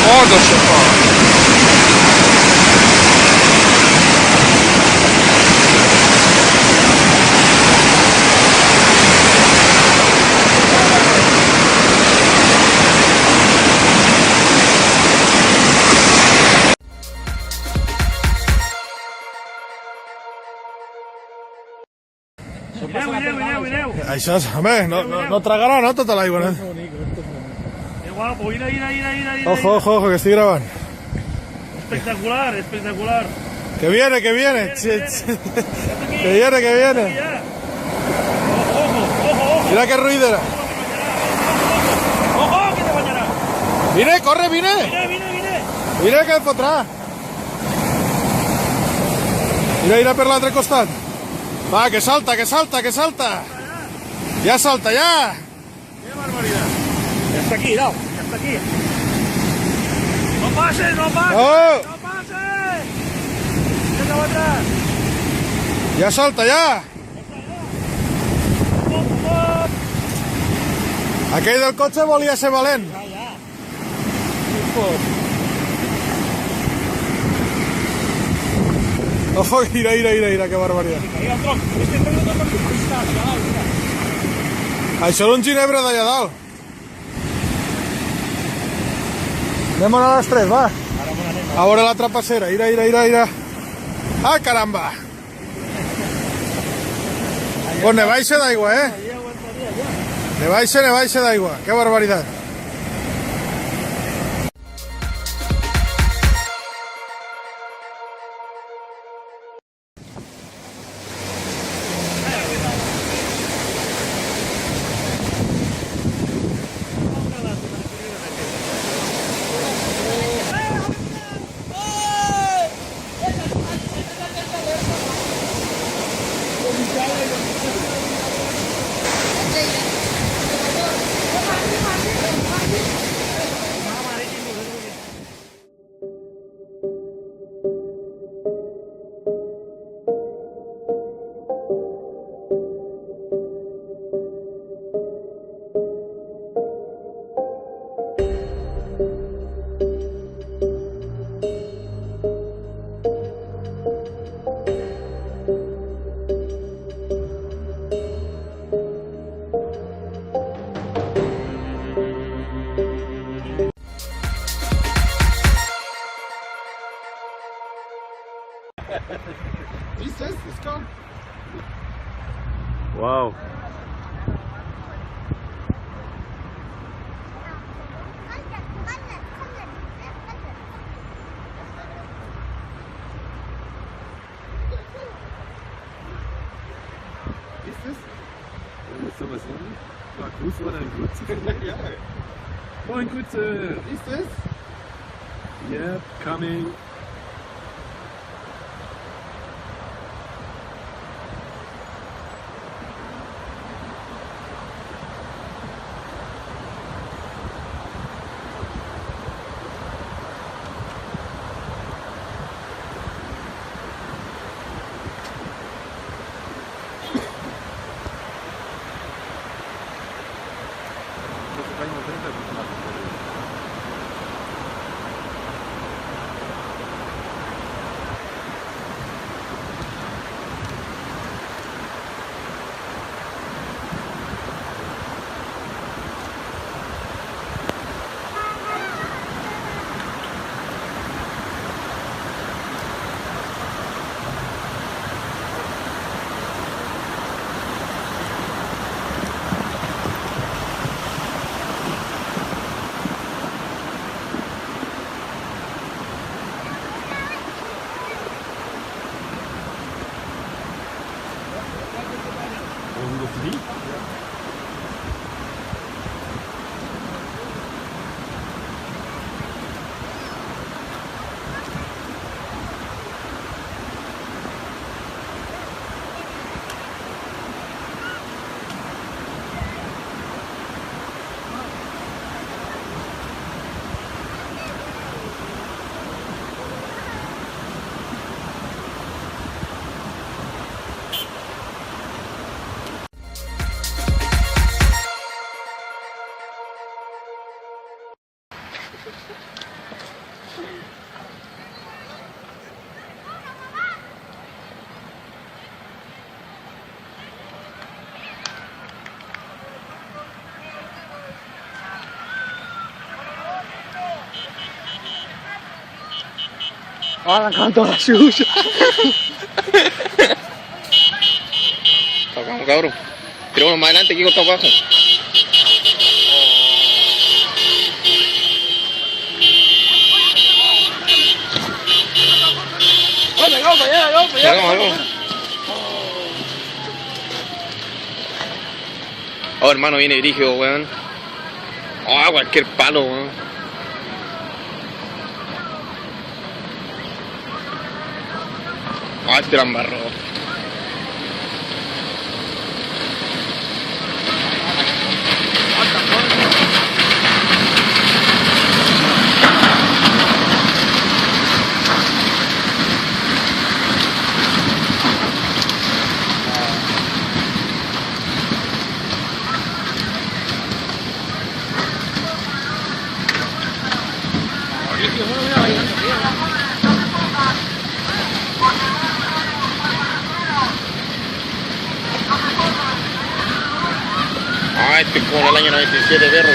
Modo się fa. Mireu. Això és, home, no tragarà, no, tota l'aigua, no? Que guapo, mira. Ojo, que estic gravant. Espectacular. Que viene. Que viene. Mira qué ruidera. Ojo, que te bañará. Vine, corre, vine. Mira que et fotrà. Mira per l'altre costat. Va, que salta. Ya salta, ya. Qué barbaridad. Ya está aquí, ya está aquí. No pases. Oh. No pases. Venga, va atrás. Ya salta, ya. Aquell del cotxe volia ser valent. Ya. Ojo, mira, qué barbaridad. Ahí al tronc. Este tronc no toca. Ahí está, mira. Això és un ginebre d'allà dalt. Anem a les 3, va. A veure la trapacera. Mira. Ah, caramba. Pues ne baixa d'aigua, eh? Ne baixa d'aigua. Que barbaritat. Wow. Ist es? Soll man sehen? Gruß war dein Grütze. Ja. Moin Grütze. Ist es? Yep, coming. industrie. Arrancando la suya. Tocamos, cabrón. Tiramos más adelante, aquí cortado abajo. Llegamos. Oh, hermano, viene brígido, weón. Oh, cualquier palo, weón. Ah, este la embarró. Ah, este es como en el año 97, perro.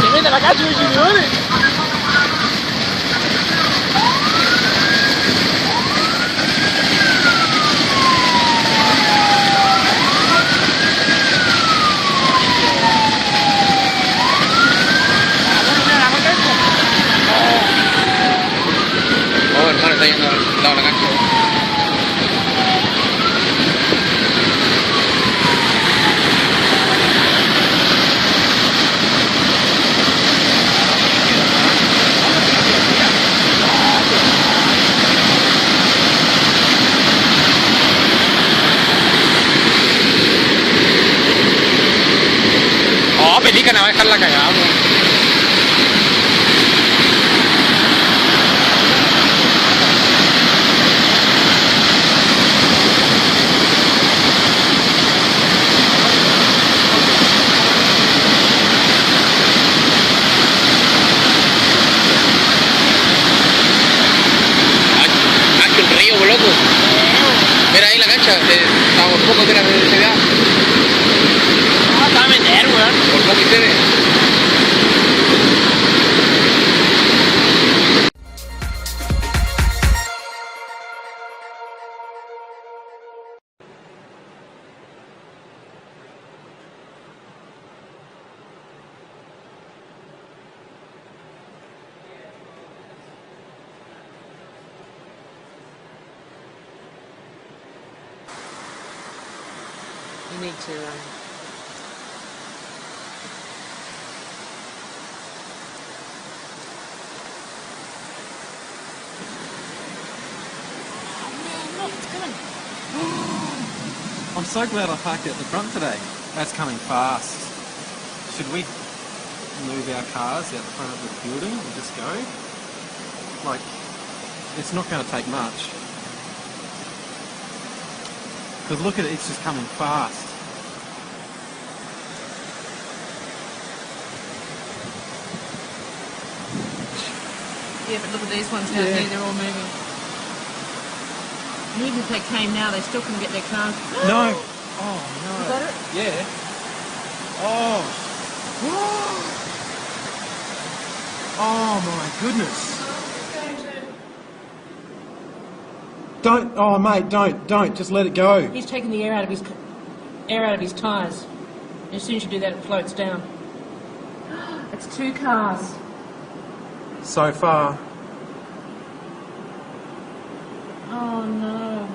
Se mete la cacha de señores. Oh, hermano, está yendo al lado de la cancha. Oh, pelícana, va a dejar la cagada, weón. El río, loco. Mira ahí la cancha, estamos por poco de la ciudad. Ah, te va a meter, weón. Por poco y se ve. You need to, I'm so glad I parked at the front today. That's coming fast. Should we move our cars out the front of the building and just go? Like, it's not going to take much. Because look at it, it's just coming fast. yeah, but look at these ones down Yeah. here, they're all moving. And even if they came now, they still couldn't get their cars. No. Oh, no. You got it? Yeah. Oh. Oh, my goodness. Don't. Oh, mate, don't. Just let it go. He's taking the air out of his tyres. As soon as you do that, it floats down. It's 2 cars. So far. Oh no.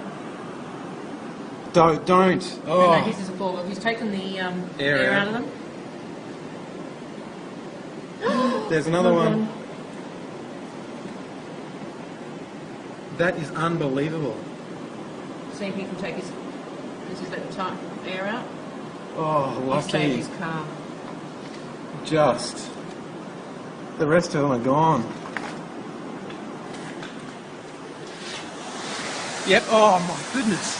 Don't. No, Oh. his is a four-wheel. He's taken the Air air out. out of them. There's another one. That is unbelievable. See if he can take his. This is let the time air out. Oh, He's saved lucky. his car. Just. The rest of them are gone. Yep. Oh my goodness.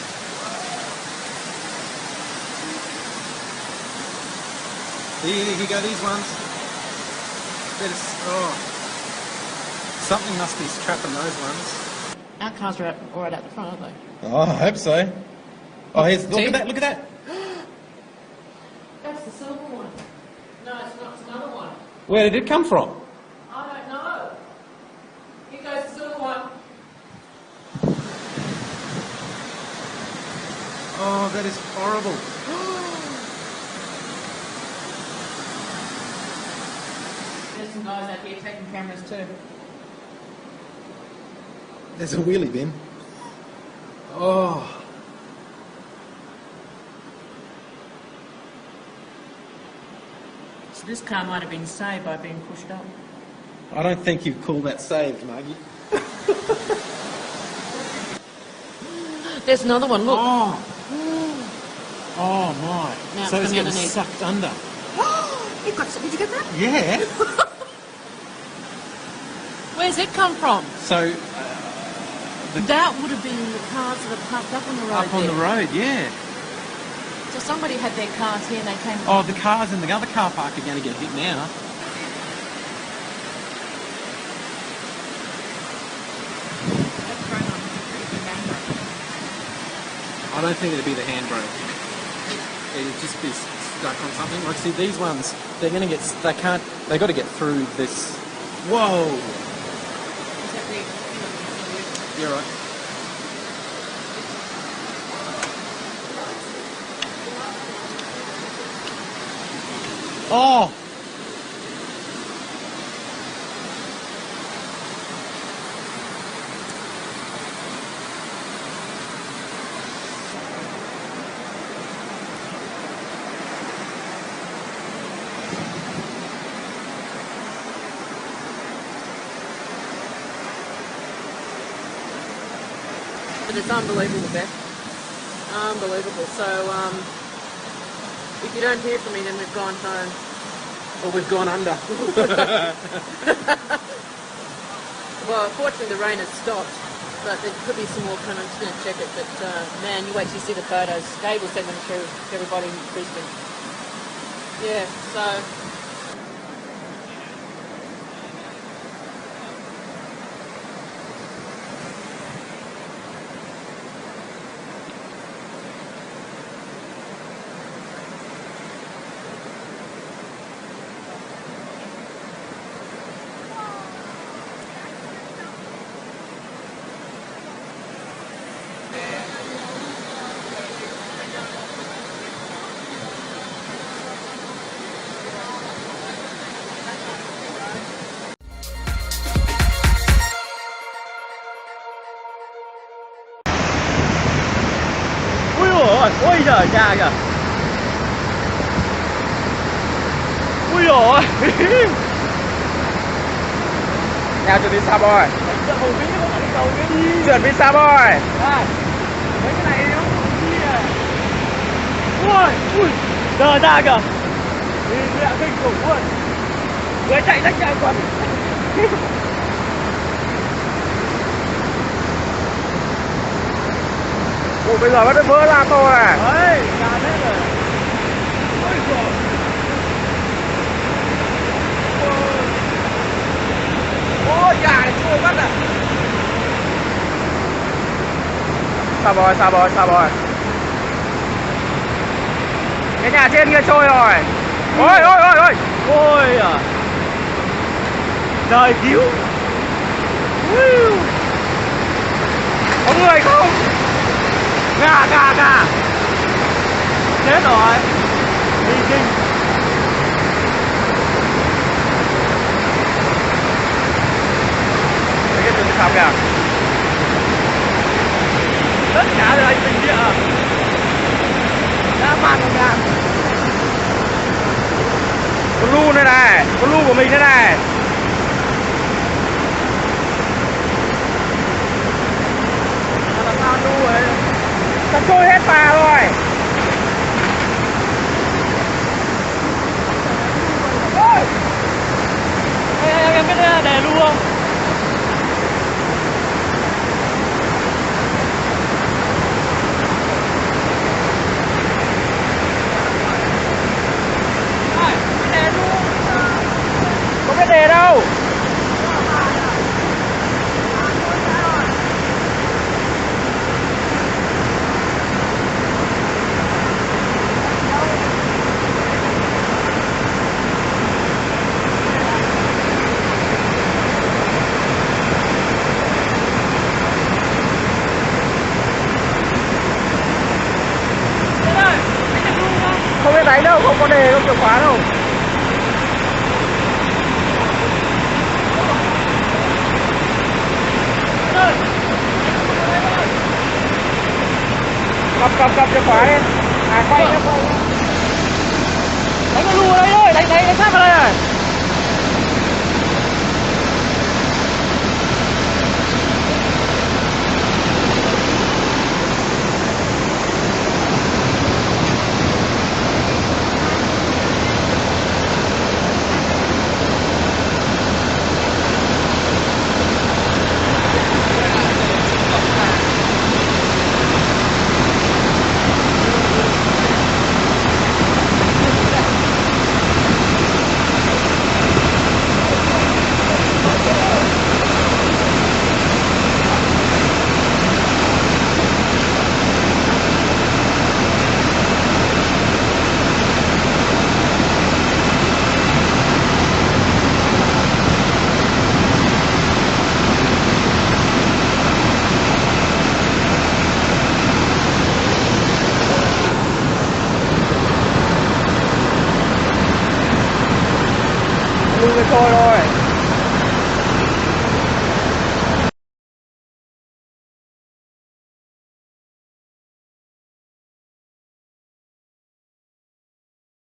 Here you go. These ones. Something must be trapping those ones. Our cars are right out the front, aren't they? Oh, I hope so. Oh, here's look See? at that! Look at that! That's the silver one. No, it's not. It's another one. Where did it come from? I don't know. Here goes the silver one. Oh, that is horrible. There's some guys out here taking cameras too. There's a wheelie bin. Oh. So this car might have been saved by being pushed up. I don't think you'd call that saved, Maggie. There's another one. Look. Oh. Oh my. Now So it's it's getting underneath. sucked under. You've got. Did you get that? Yeah. Where's it come from? So That would have been the cars that are parked up on the road. up on the road, yeah. So somebody had their cars here and they came. Oh, the cars in the other car park are going to get hit now. That's right on. I don't think it'd be the handbrake. It'd just be stuck on something. Like, see, these ones, they're going to get, they can't, they got to get through this. Whoa! Is that the? You're right. Oh! But it's unbelievable, Beth. Unbelievable. So, if you don't hear from me, then we've gone home. Oh, we've gone under. Well, fortunately the rain has stopped, but there could be some more coming. I'm just going to check it. But man, you wait till you see the photos. Dave will send them through to everybody in Brisbane. Yeah, so. Ui ôi, ôi giời cha kìa. Ui ôi. Nào chuẩn bị xa boy. Chuẩn bị xa boy. Mấy cái này nó đi à. Ui, ui, giờ ra kìa. Đi mẹ kinh khủng luôn. Người chạy rách ra quần. Ủa bây giờ nó vỡ ra to này. Đấy, ra hết rồi. Ôi giời. Ôi nhà này chui mất à. Xa boy, xa boy, xa boy. Cái nhà trên kia trôi rồi. Ôi ôi ôi ôi. Ôi à. Trời cứu. Có người không? Gà gà gà. Chết rồi. Đi kinh. Cái chuyện sao kìa. Tất cả là anh mình kia à. mang vào nhà. Con lu này này, con lu của mình thế này. Làm sao lu ấy? Nó trôi hết phà rồi. Ôi! Em biết để lu không? Không biết đề đâu. Không biết đánh đâu, không có đề, không chìa khóa đâu. Cầm chìa khóa đi. À quay. Đánh con lù ở đây thôi, đánh sát vào đây rồi.